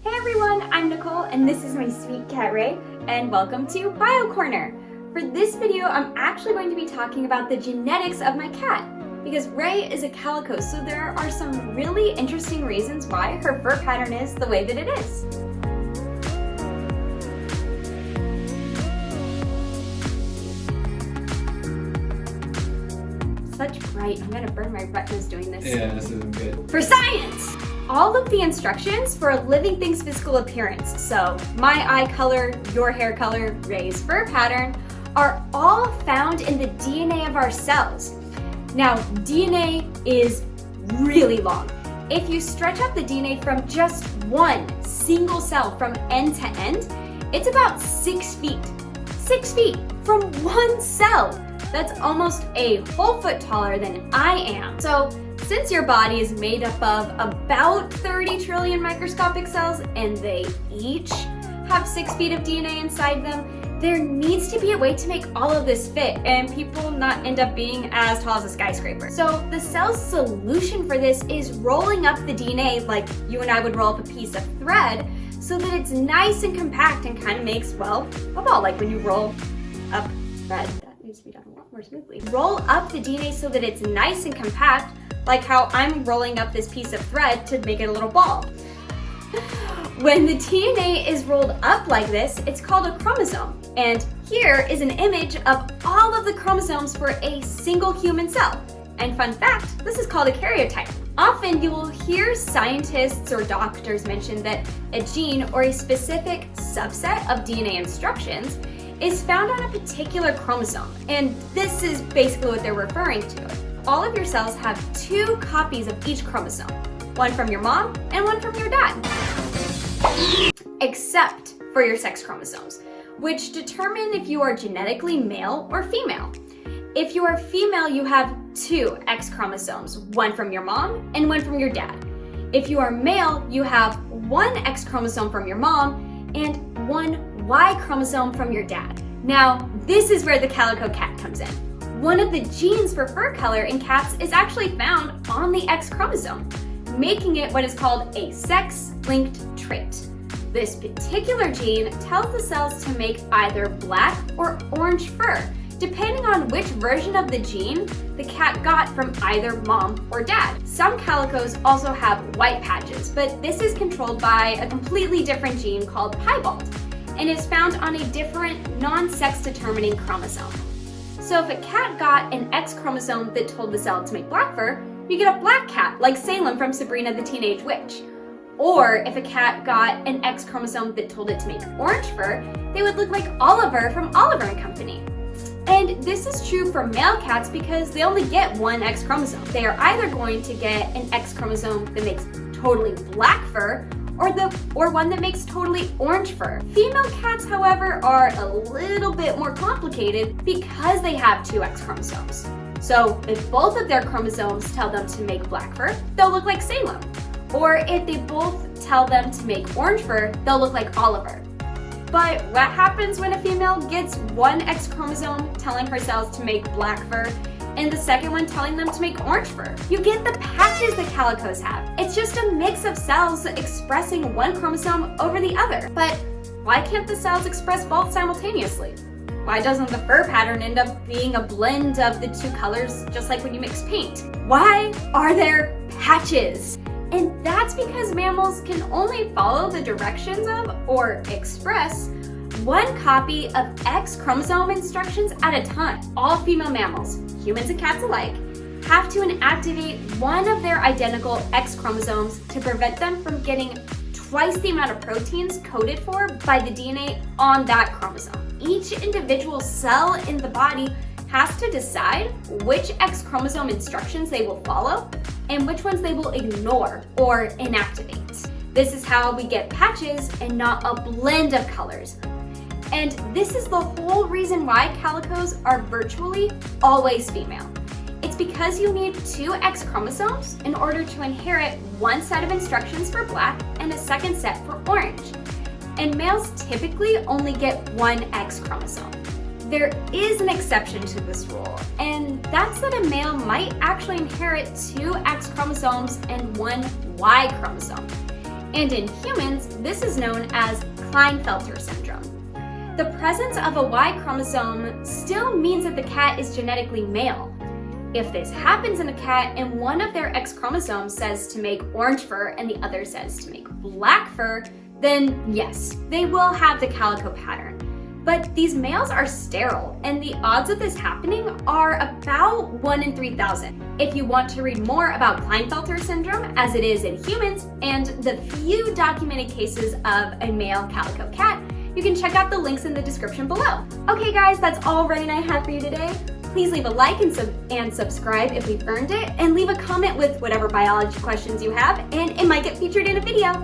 Hey everyone, I'm Nicole and this is my sweet cat Ray, and welcome to Bio Corner. For this video, I'm actually going to be talking about the genetics of my cat, because Ray is a calico, so there are some really interesting reasons why her fur pattern is the way that it is. Such bright, I'm gonna burn my retinas doing this. Yeah, this isn't good. For science! All of the instructions for a living thing's physical appearance, so my eye color, your hair color, Ray's fur pattern, are all found in the DNA of our cells. Now, DNA is really long. If you stretch out the DNA from just one single cell from end to end, it's about 6 feet. 6 feet from one cell. That's almost a whole foot taller than I am. So, since your body is made up of about 30 trillion microscopic cells and they each have 6 feet of DNA inside them, there needs to be a way to make all of this fit and people not end up being as tall as a skyscraper. So the cell's solution for this is rolling up the DNA like you and I would roll up a piece of thread so that it's nice and compact and kind of makes, well, a ball, like when you roll up thread. That needs to be done a lot more smoothly. Roll up the DNA so that it's nice and compact, like how I'm rolling up this piece of thread to make it a little ball. When the DNA is rolled up like this, it's called a chromosome. And here is an image of all of the chromosomes for a single human cell. And fun fact, this is called a karyotype. Often you will hear scientists or doctors mention that a gene or a specific subset of DNA instructions is found on a particular chromosome. And this is basically what they're referring to. All of your cells have 2 copies of each chromosome, one from your mom and one from your dad. Except for your sex chromosomes, which determine if you are genetically male or female. If you are female, you have 2 X chromosomes, one from your mom and one from your dad. If you are male, you have 1 X chromosome from your mom and 1 Y chromosome from your dad. Now, this is where the calico cat comes in. One of the genes for fur color in cats is actually found on the X chromosome, making it what is called a sex-linked trait. This particular gene tells the cells to make either black or orange fur, depending on which version of the gene the cat got from either mom or dad. Some calicos also have white patches, but this is controlled by a completely different gene called piebald, and is found on a different non-sex determining chromosome. So if a cat got an X chromosome that told the cell to make black fur, you get a black cat, like Salem from Sabrina the Teenage Witch. Or if a cat got an X chromosome that told it to make orange fur, they would look like Oliver from Oliver and Company. And this is true for male cats because they only get 1 X chromosome. They are either going to get an X chromosome that makes totally black fur, or one that makes totally orange fur. Female cats, however, are a little bit more complicated because they have 2 X chromosomes. So if both of their chromosomes tell them to make black fur, they'll look like Salem. Or if they both tell them to make orange fur, they'll look like Oliver. But what happens when a female gets 1 X chromosome telling her cells to make black fur and the second one telling them to make orange fur? You get the patches that calicos have. It's just a mix of cells expressing 1 chromosome over the other. But why can't the cells express both simultaneously? Why doesn't the fur pattern end up being a blend of the 2 colors, just like when you mix paint? Why are there patches? And that's because mammals can only follow the directions of, or express, 1 copy of X chromosome instructions at a time. All female mammals, humans and cats alike, have to inactivate 1 of their identical X chromosomes to prevent them from getting twice the amount of proteins coded for by the DNA on that chromosome. Each individual cell in the body has to decide which X chromosome instructions they will follow and which ones they will ignore or inactivate. This is how we get patches and not a blend of colors. And this is the whole reason why calicos are virtually always female. It's because you need 2 X chromosomes in order to inherit 1 set of instructions for black and a second set for orange. And males typically only get 1 X chromosome. There is an exception to this rule, and that's that a male might actually inherit 2 X chromosomes and 1 Y chromosome. And in humans, this is known as Klinefelter Syndrome. The presence of a Y chromosome still means that the cat is genetically male. If this happens in a cat and one of their X chromosomes says to make orange fur and the other says to make black fur, then yes, they will have the calico pattern. But these males are sterile, and the odds of this happening are about 1 in 3,000. If you want to read more about Klinefelter syndrome, as it is in humans, and the few documented cases of a male calico cat, you can check out the links in the description below. Okay guys, that's all Ray and I have for you today. Please leave a like and subscribe if we've earned it, and leave a comment with whatever biology questions you have, and it might get featured in a video.